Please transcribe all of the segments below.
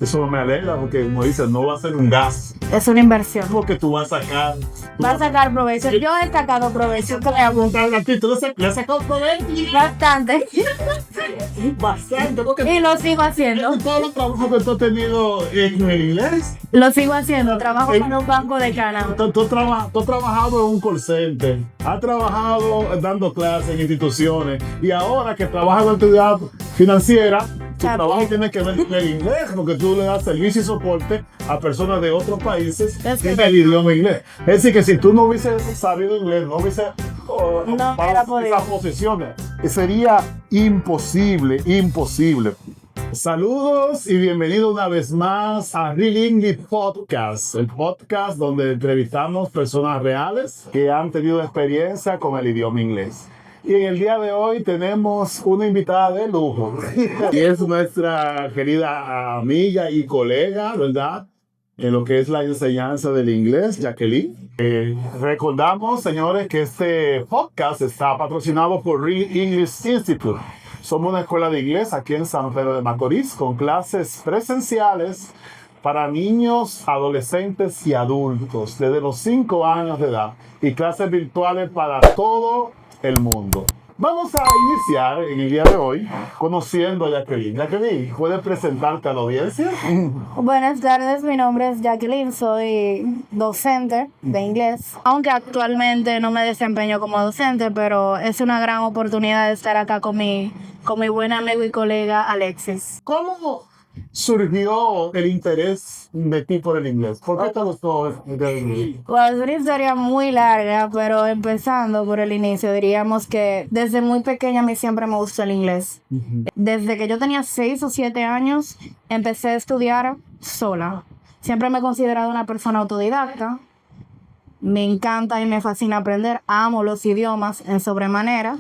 Eso me alegra porque, como dices, no va a ser un gasto. Es una inversión. Porque tú vas a sacar. Va a sacar provecho. Yo he sacado provecho, créame. ¿Tú le has sacado provecho? Bastante. Bastante. Porque Y lo sigo haciendo. todos los trabajos que tú has tenido en el inglés. Lo sigo haciendo. Trabajo en un banco de Canadá. Tú has trabajado en un call center, has trabajado dando clases en instituciones y ahora que trabajas en actividad financiera, tu trabajo tiene que ver con el inglés, porque tú le das servicio y soporte a personas de otros países en el idioma inglés. Es decir, que si tú no hubieses sabido inglés, no hubieses No para hubiera esas posiciones, sería imposible. Saludos y bienvenido una vez más a Real English Podcast, el podcast donde entrevistamos personas reales que han tenido experiencia con el idioma inglés. Y en el día de hoy tenemos una invitada de lujo, y es nuestra querida amiga y colega, ¿verdad?, en lo que es la enseñanza del inglés, Jacqueline. Recordamos, señores, que este podcast está patrocinado por Real English Institute. Somos una escuela de inglés aquí en San Pedro de Macorís con clases presenciales para niños, adolescentes y adultos desde los 5 años de edad y clases virtuales para todo el mundo. Vamos a iniciar en el día de hoy conociendo a Jacqueline. Jacqueline, ¿puedes presentarte a la audiencia? Buenas tardes, mi nombre es Jacqueline, soy docente de inglés, aunque actualmente no me desempeño como docente, pero es una gran oportunidad de estar acá con mi buen amigo y colega Alexis. ¿Cómo surgió el interés de ti por el inglés? ¿Por qué te gustó el inglés? Bueno, es una historia muy larga, pero empezando por el inicio, diríamos que desde muy pequeña a mí siempre me gustó el inglés. Desde que yo tenía 6 o 7 años, empecé a estudiar sola. Siempre me he considerado una persona autodidacta. Me encanta y me fascina aprender. Amo los idiomas en sobremanera.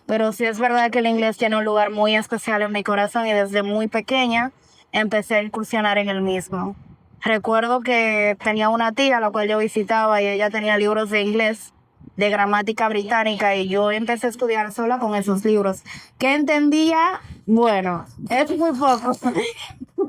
Pero sí es verdad que el inglés tiene un lugar muy especial en mi corazón y desde muy pequeña empecé a incursionar en el mismo. Recuerdo que tenía una tía a la cual yo visitaba y ella tenía libros de inglés, de gramática británica, y yo empecé a estudiar sola con esos libros. ¿Qué entendía? Bueno, es muy poco.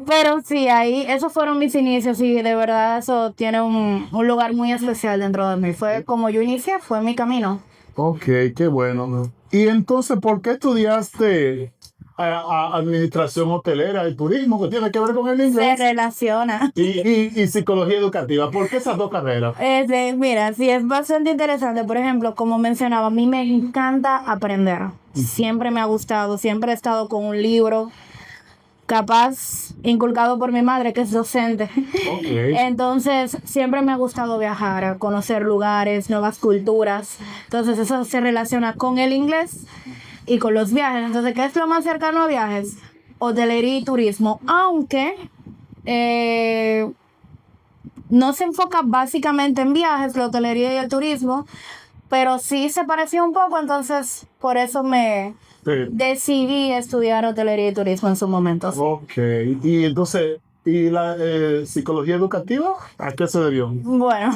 Pero sí, ahí, esos fueron mis inicios y de verdad eso tiene un lugar muy especial dentro de mí. Fue como yo inicié, fue mi camino. Ok, qué bueno. Y entonces, ¿por qué estudiaste administración hotelera y turismo, que tiene que ver con el Se inglés? relaciona. Y psicología educativa. ¿Por qué esas dos carreras? Mira, sí, es bastante interesante. Por ejemplo, como mencionaba, a mí me encanta aprender. Siempre me ha gustado, siempre he estado con un libro, capaz inculcado por mi madre, que es docente. Okay. Entonces, siempre me ha gustado viajar, a conocer lugares, nuevas culturas. Entonces, eso se relaciona con el inglés y con los viajes. Entonces, ¿qué es lo más cercano a viajes? Hotelería y turismo. Aunque no se enfoca básicamente en viajes, la hotelería y el turismo, pero sí se parecía un poco, entonces por eso me decidí estudiar hotelería y turismo en su momento. Ok, y entonces, ¿y la psicología educativa? ¿A qué se debió? Bueno,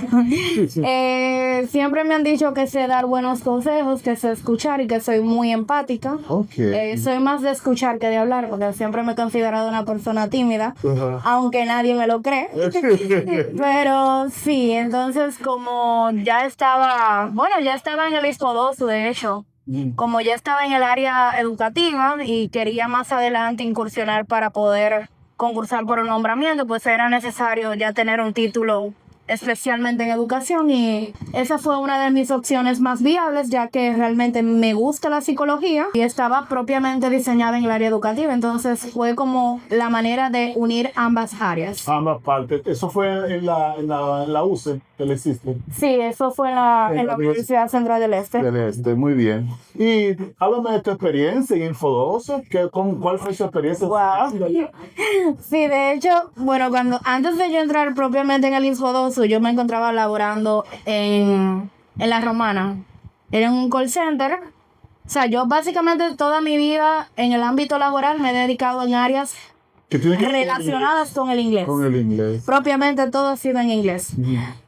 siempre me han dicho que sé dar buenos consejos, que sé escuchar y que soy muy empática. Okay. Soy más de escuchar que de hablar, porque siempre me he considerado una persona tímida, Ajá. aunque nadie me lo cree. Pero sí, entonces como ya estaba en el ISPO 2, de hecho. Como ya estaba en el área educativa y quería más adelante incursionar para poder concursar por un nombramiento, pues era necesario ya tener un título especialmente en educación, y esa fue una de mis opciones más viables, ya que realmente me gusta la psicología y estaba propiamente diseñada en el área educativa, entonces fue como la manera de unir ambas áreas. Ambas partes. ¿Eso fue en la UCE que le hiciste? Sí, eso fue en la Universidad Central del Este. Del Este, muy bien. Y háblame de tu experiencia en Info12. ¿Cuál fue su experiencia? Wow. Sí, de hecho, bueno, antes de yo entrar propiamente en el Info12, yo me encontraba laborando en La Romana. Era en un call center. O sea, yo básicamente toda mi vida en el ámbito laboral me he dedicado en áreas relacionadas con el inglés. Con el inglés. Propiamente todo ha sido en inglés.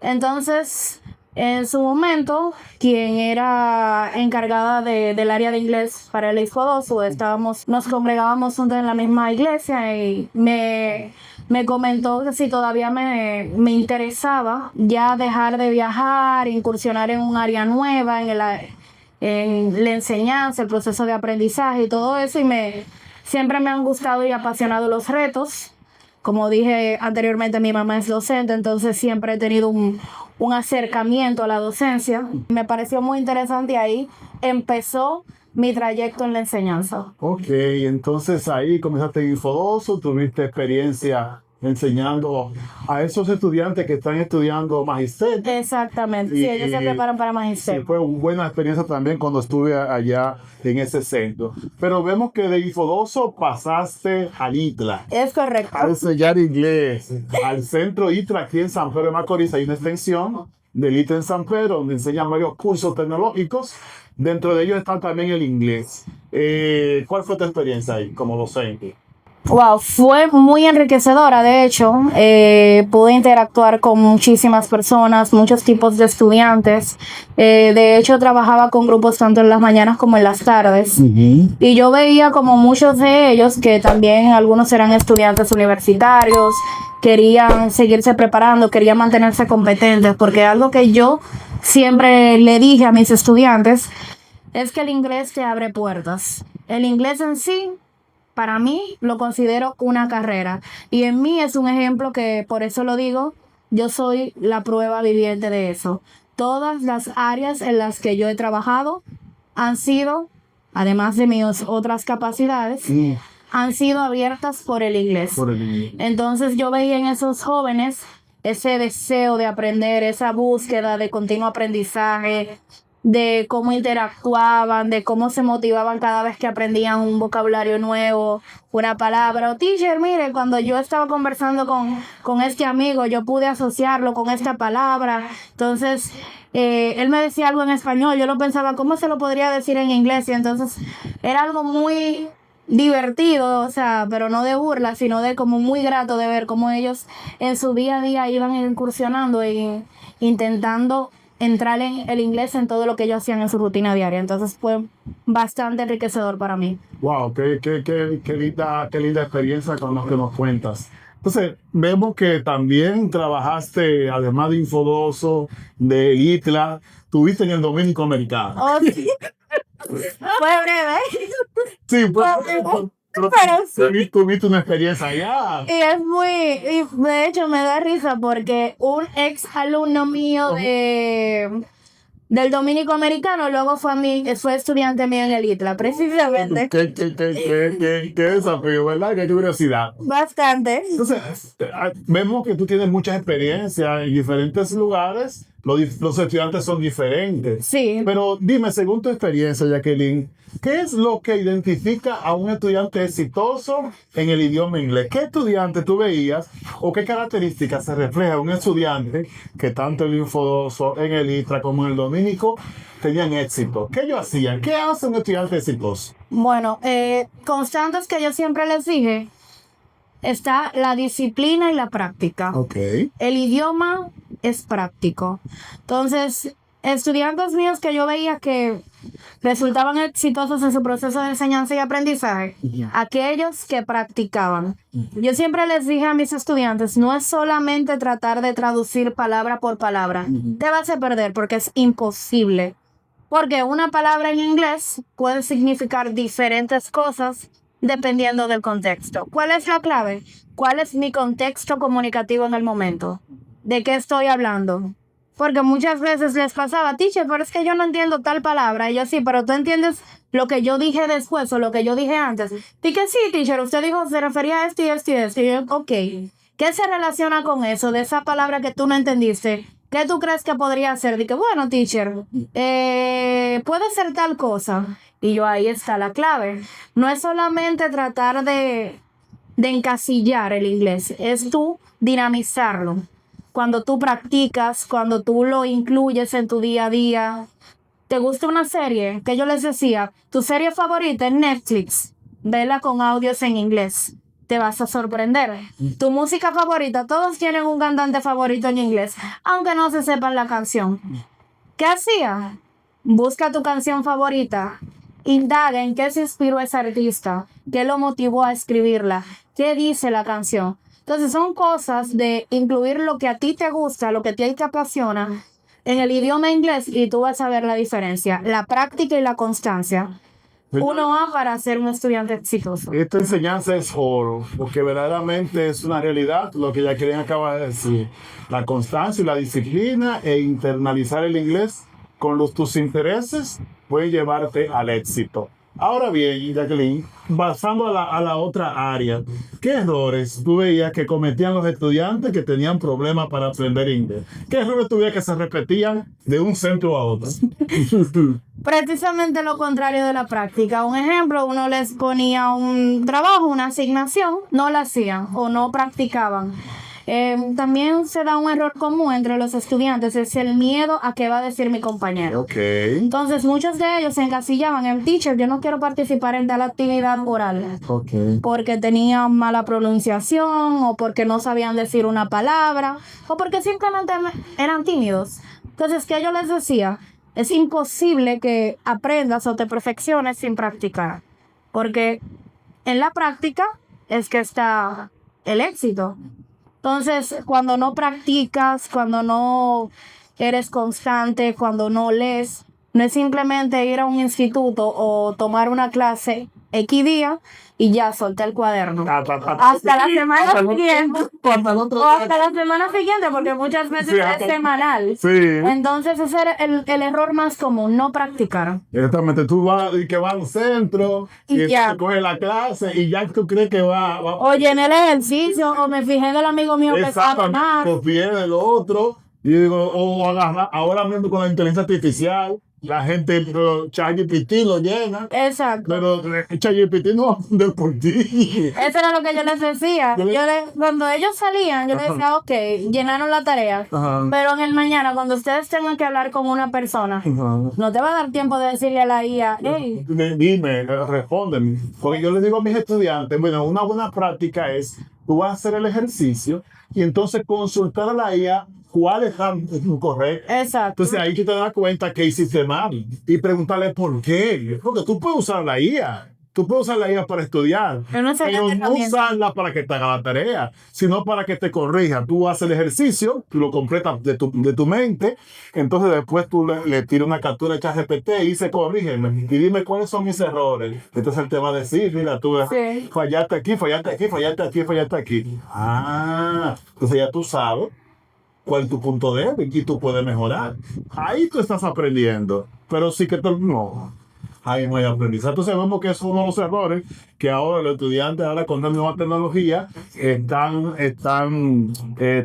Entonces, en su momento, quien era encargada del área de inglés para el ISFO 2, nos congregábamos juntos en la misma iglesia y me me comentó que si todavía me interesaba ya dejar de viajar, incursionar en un área nueva, en la enseñanza, el proceso de aprendizaje y todo eso, y siempre me han gustado y apasionado los retos. Como dije anteriormente, mi mamá es docente, entonces siempre he tenido un acercamiento a la docencia. Me pareció muy interesante y ahí empezó mi trayecto en la enseñanza. Ok, entonces ahí comenzaste en Infodoso, tuviste experiencia enseñando a esos estudiantes que están estudiando magisterio. Exactamente, sí, ellos se preparan para Sí, magisterio. fue una buena experiencia también cuando estuve allá en ese centro. Pero vemos que de Infodoso pasaste al ITLA, Es correcto. al enseñar inglés, al centro ITLA aquí en San Pedro de Macorís. Hay una extensión del ITLA en San Pedro donde enseñan varios cursos tecnológicos. Dentro de ellos está también el inglés. ¿Cuál fue tu experiencia ahí como docente? Wow, fue muy enriquecedora, de hecho, pude interactuar con muchísimas personas, muchos tipos de estudiantes. De hecho, trabajaba con grupos tanto en las mañanas como en las tardes. Y yo veía como muchos de ellos, que también algunos eran estudiantes universitarios, querían seguirse preparando, querían mantenerse competentes, porque algo que yo siempre le dije a mis estudiantes es que el inglés te abre puertas. El inglés en sí, para mí, lo considero una carrera. Y en mí es un ejemplo que, por eso lo digo, yo soy la prueba viviente de eso. Todas las áreas en las que yo he trabajado han sido, además de mis otras capacidades, han sido abiertas por el inglés. Por el inglés. Entonces yo veía en esos jóvenes ese deseo de aprender, esa búsqueda de continuo aprendizaje, de cómo interactuaban, de cómo se motivaban cada vez que aprendían un vocabulario nuevo, una palabra. O teacher, mire, cuando yo estaba conversando con este amigo, yo pude asociarlo con esta palabra. Entonces, él me decía algo en español, yo lo pensaba, ¿cómo se lo podría decir en inglés? Y entonces era algo muy divertido, o sea, pero no de burla, sino de como muy grato de ver cómo ellos en su día a día iban incursionando y intentando entrar en el inglés en todo lo que ellos hacían en su rutina diaria. Entonces fue bastante enriquecedor para mí. Wow, qué linda experiencia con lo que nos cuentas. Entonces, vemos que también trabajaste, además de Infodoso, de ITLA, tuviste en el Dominico Americano. Oh, sí. Fue breve. Sí, pues, Pero tuviste una experiencia allá. y es y de hecho me da risa porque un ex alumno mío del Dominico Americano luego fue estudiante mío en el ITLA, precisamente. Qué desafío, ¿verdad? Qué curiosidad. Bastante. Entonces, vemos que tú tienes mucha experiencia en diferentes lugares. Los estudiantes son diferentes. Sí. Pero dime, según tu experiencia, Jacqueline, ¿qué es lo que identifica a un estudiante exitoso en el idioma inglés? ¿Qué estudiante tú veías o qué características se refleja un estudiante que tanto en el Infodoso, en el ITRA como en el Dominico tenían éxito? ¿Qué ellos hacían? ¿Qué hace un estudiante exitoso? Bueno, constantes que yo siempre les dije, está la disciplina y la práctica. Ok. El idioma es práctico. Entonces, estudiantes míos que yo veía que resultaban exitosos en su proceso de enseñanza y aprendizaje, aquellos que practicaban. Yo siempre les dije a mis estudiantes, no es solamente tratar de traducir palabra por palabra. Te vas a perder porque es imposible. Porque una palabra en inglés puede significar diferentes cosas dependiendo del contexto. ¿Cuál es la clave? ¿Cuál es mi contexto comunicativo en el momento? ¿De qué estoy hablando? Porque muchas veces les pasaba, teacher, pero es que yo no entiendo tal palabra. Y yo sí, pero tú entiendes lo que yo dije después o lo que yo dije antes. Y que sí, teacher, usted dijo, se refería a esto y esto y esto. Y yo, ok, ¿qué se relaciona con eso, de esa palabra que tú no entendiste? ¿Qué tú crees que podría ser? Dije, bueno, teacher, puede ser tal cosa. Y yo, ahí está la clave. No es solamente tratar de encasillar el inglés, es tú dinamizarlo. Cuando tú practicas, cuando tú lo incluyes en tu día a día. ¿Te gusta una serie? Que yo les decía, tu serie favorita es Netflix, vela con audios en inglés. Te vas a sorprender. Tu música favorita, todos tienen un cantante favorito en inglés, aunque no se sepan la canción. ¿Qué hacía? Busca tu canción favorita. Indaga en qué se inspiró ese artista, qué lo motivó a escribirla, qué dice la canción. Entonces son cosas de incluir lo que a ti te gusta, lo que a ti te apasiona en el idioma inglés y tú vas a ver la diferencia, la práctica y la constancia. Uno va para ser un estudiante exitoso. Esta enseñanza es oro, porque verdaderamente es una realidad, lo que Jacqueline acaba de decir. La constancia y la disciplina e internalizar el inglés con tus intereses puede llevarte al éxito. Ahora bien, Jacqueline, pasando a la otra área, ¿qué errores tú veías que cometían los estudiantes que tenían problemas para aprender inglés? ¿Qué errores tú veías que se repetían de un centro a otro? Precisamente lo contrario de la práctica. Un ejemplo, uno les ponía un trabajo, una asignación, no la hacían o no practicaban. También se da un error común entre los estudiantes, es el miedo a qué va a decir mi compañero. Okay. Entonces muchos de ellos se encasillaban en teacher, yo no quiero participar en tal actividad oral. Okay. Porque tenían mala pronunciación o porque no sabían decir una palabra o porque simplemente eran tímidos. Entonces, ¿qué yo les decía? Es imposible que aprendas o te perfecciones sin practicar, porque en la práctica es que está el éxito. Entonces, cuando no practicas, cuando no eres constante, cuando no lees, no es simplemente ir a un instituto o tomar una clase X día y ya solté el cuaderno. Hasta la semana siguiente. O hasta la semana siguiente, porque muchas veces es semanal. Sí. Entonces ese era el error más común, no practicar. Exactamente, tú vas y que vas al centro y ya coges la clase y ya tú crees que va. O llené el ejercicio, o me fijé en el amigo mío que sabe más. Copié del otro y digo, o agarrar, ahora mismo con la inteligencia artificial. La gente, ChatGPT lo llena. Exacto. Pero ChatGPT no va a aprender por ti. Eso era lo que yo les decía. Cuando ellos salían, yo les decía, ok, llenaron la tarea. Ajá. Pero en el mañana, cuando ustedes tengan que hablar con una persona, no te va a dar tiempo de decirle a la IA, hey. Dime, respóndeme. Porque yo les digo a mis estudiantes, bueno, una buena práctica es, tú vas a hacer el ejercicio y entonces consultar a la IA cuál es correcto. Exacto. Entonces ahí tú te das cuenta que hiciste mal y preguntarle por qué. Porque tú puedes usar la IA. Tú puedes usar la IA para estudiar, pero no usarla para que te haga la tarea, sino para que te corrija. Tú haces el ejercicio, tú lo completas de tu mente, entonces después tú le tiras una captura de ChatGPT y dice, corrígeme, y dime cuáles son mis errores. Entonces él te va a decir, mira, tú fallaste aquí, fallaste aquí, fallaste aquí, fallaste aquí. Entonces ya tú sabes cuál es tu punto débil y tú puedes mejorar. Ahí tú estás aprendiendo, pero sí que no. Ahí no hay aprendizaje. Entonces vemos que es uno de los errores que ahora los estudiantes, ahora con la nueva tecnología, están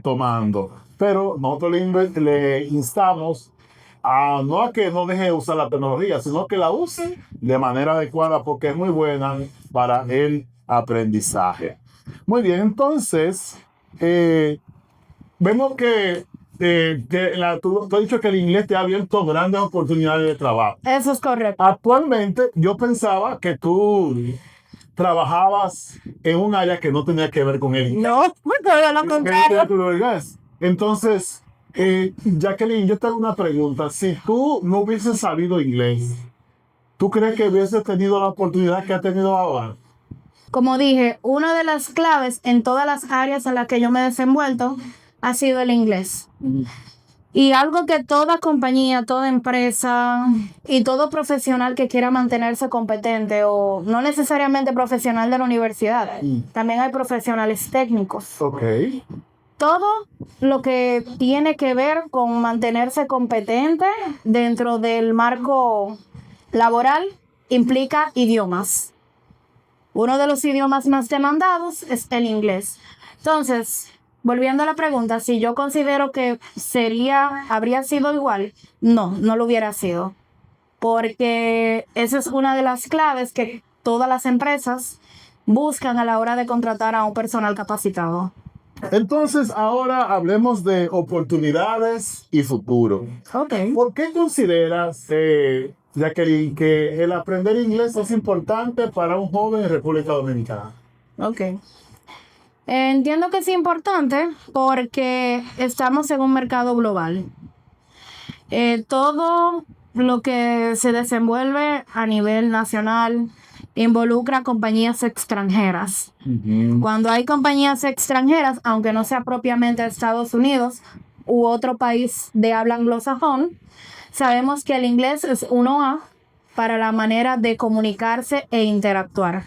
tomando. Pero nosotros le instamos no a que no deje de usar la tecnología, sino que la use de manera adecuada porque es muy buena para el aprendizaje. Muy bien, entonces, vemos que tú has dicho que el inglés te ha abierto grandes oportunidades de trabajo. Eso es correcto. Actualmente yo pensaba que tú trabajabas en un área que no tenía que ver con el inglés. No, todo lo contrario. Entonces, Jacqueline, yo te hago una pregunta. Si tú no hubieses sabido inglés, ¿tú crees que hubieses tenido la oportunidad que has tenido ahora? Como dije, una de las claves en todas las áreas en las que yo me he desenvuelto ha sido el inglés. Y algo que toda compañía, toda empresa y todo profesional que quiera mantenerse competente, o no necesariamente profesional de la universidad, también hay profesionales técnicos. Okay. Todo lo que tiene que ver con mantenerse competente dentro del marco laboral implica idiomas. Uno de los idiomas más demandados es el inglés. Entonces, volviendo a la pregunta, si yo considero que habría sido igual, no lo hubiera sido. Porque esa es una de las claves que todas las empresas buscan a la hora de contratar a un personal capacitado. Entonces, ahora hablemos de oportunidades y futuro. Okay. ¿Por qué consideras, Jacqueline, que el aprender inglés es importante para un joven en República Dominicana? Okay. Entiendo que es importante porque estamos en un mercado global. Todo lo que se desenvuelve a nivel nacional involucra compañías extranjeras. Cuando hay compañías extranjeras, aunque no sea propiamente Estados Unidos u otro país de habla anglosajón, sabemos que el inglés es 1A para la manera de comunicarse e interactuar.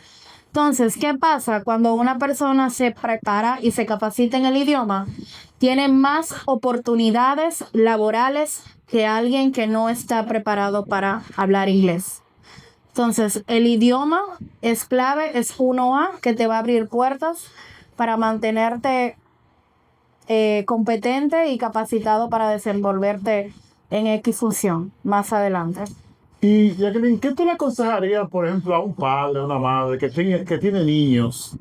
Entonces, ¿qué pasa cuando una persona se prepara y se capacita en el idioma? Tiene más oportunidades laborales que alguien que no está preparado para hablar inglés. Entonces, el idioma es clave, es 1A, que te va a abrir puertas para mantenerte competente y capacitado para desenvolverte en X función más adelante. Y Jacqueline, ¿qué tú le aconsejarías, por ejemplo, a un padre, a una madre que tiene niños?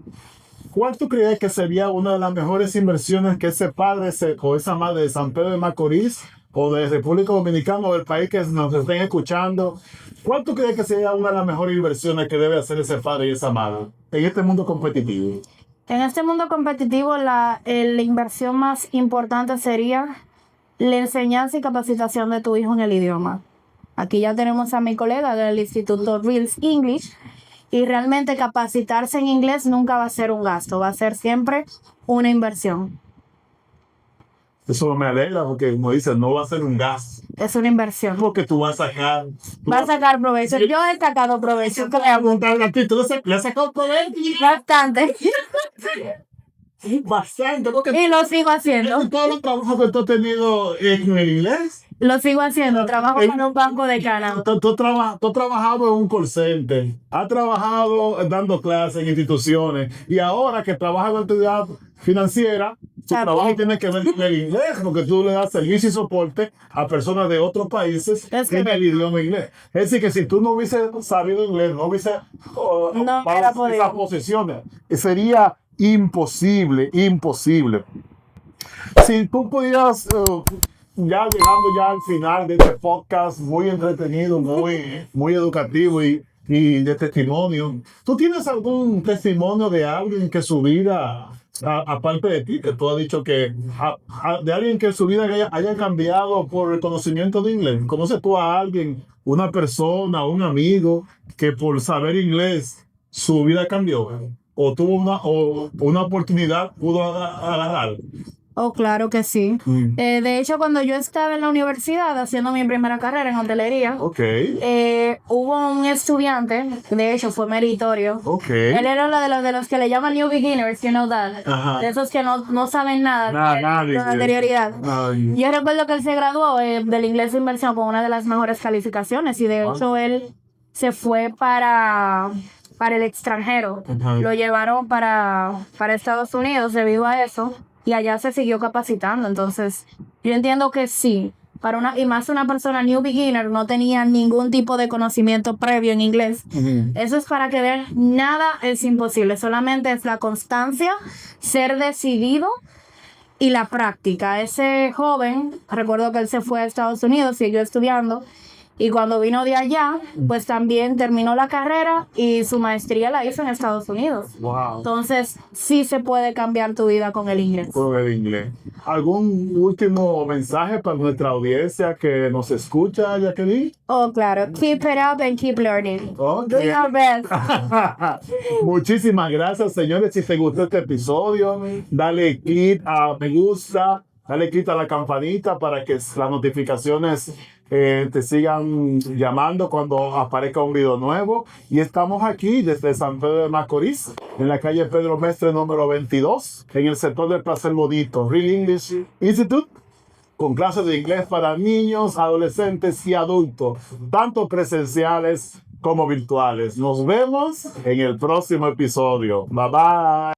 ¿Cuál tú crees que sería una de las mejores inversiones que ese padre o esa madre de San Pedro de Macorís o de República Dominicana o del país que nos estén escuchando? ¿Cuál tú crees que sería una de las mejores inversiones que debe hacer ese padre y esa madre en este mundo competitivo? En este mundo competitivo, la inversión más importante sería la enseñanza y capacitación de tu hijo en el idioma. Aquí ya tenemos a mi colega del Instituto Reels English, y realmente capacitarse en inglés nunca va a ser un gasto, va a ser siempre una inversión. Eso me alegra porque, como dices, no va a ser un gasto. Es una inversión. Porque tú vas a sacar. Va a sacar provecho. Yo he sacado provecho. Te voy a preguntar a ti, ¿tú le has sacado provecho? Bastante. Bastante, porque Y lo sigo haciendo. todos los trabajos que tú has tenido en el inglés. Lo sigo haciendo. Trabajo en un banco de Canadá. Tú has trabajado en un call center, has trabajado dando clases en instituciones y ahora que trabajas en una actividad financiera, tu trabajo tiene que ver con el inglés, porque tú le das servicio y soporte a personas de otros países en el idioma inglés. Es decir, que si tú no hubieses sabido inglés, no hubieses para esas posiciones, sería imposible. Si tú pudieras, ya llegando ya al final de este podcast muy entretenido, muy educativo y de testimonio, ¿tú tienes algún testimonio de alguien que su vida, aparte de ti, que tú has dicho que de alguien que su vida haya cambiado por el conocimiento de inglés? ¿Conoces tú a alguien, una persona, un amigo, que por saber inglés su vida cambió? ¿O tuvo una oportunidad, pudo agarrar? Oh, claro que sí. De hecho, cuando yo estaba en la universidad haciendo mi primera carrera en hotelería, hubo un estudiante, de hecho fue meritorio. Él era de los que le llaman new beginners, you know that. De esos que no saben nada de anterioridad. Yo recuerdo que él se graduó del inglés de inversión con una de las mejores calificaciones y de hecho él se fue para el extranjero. Lo llevaron para Estados Unidos debido a eso. Y allá se siguió capacitando. Entonces, yo entiendo que sí, y más una persona new beginner, no tenía ningún tipo de conocimiento previo en inglés. Eso es para que vean, nada es imposible, solamente es la constancia, ser decidido y la práctica. Ese joven, recuerdo que él se fue a Estados Unidos, siguió estudiando, y cuando vino de allá, pues también terminó la carrera y su maestría la hizo en Estados Unidos. Wow. Entonces, sí se puede cambiar tu vida con el inglés. Con el inglés. ¿Algún último mensaje para nuestra audiencia que nos escucha, Jacqueline? Oh, claro. Keep it up and keep learning. Do your best. Muchísimas gracias, señores. Si te gustó este episodio, dale click a me gusta, dale click a la campanita para que las notificaciones te sigan llamando cuando aparezca un video nuevo. Y estamos aquí desde San Pedro de Macorís, en la calle Pedro Mestre número 22, en el sector del Placer Bonito, Real English Institute, con clases de inglés para niños, adolescentes y adultos, tanto presenciales como virtuales. Nos vemos en el próximo episodio. Bye bye.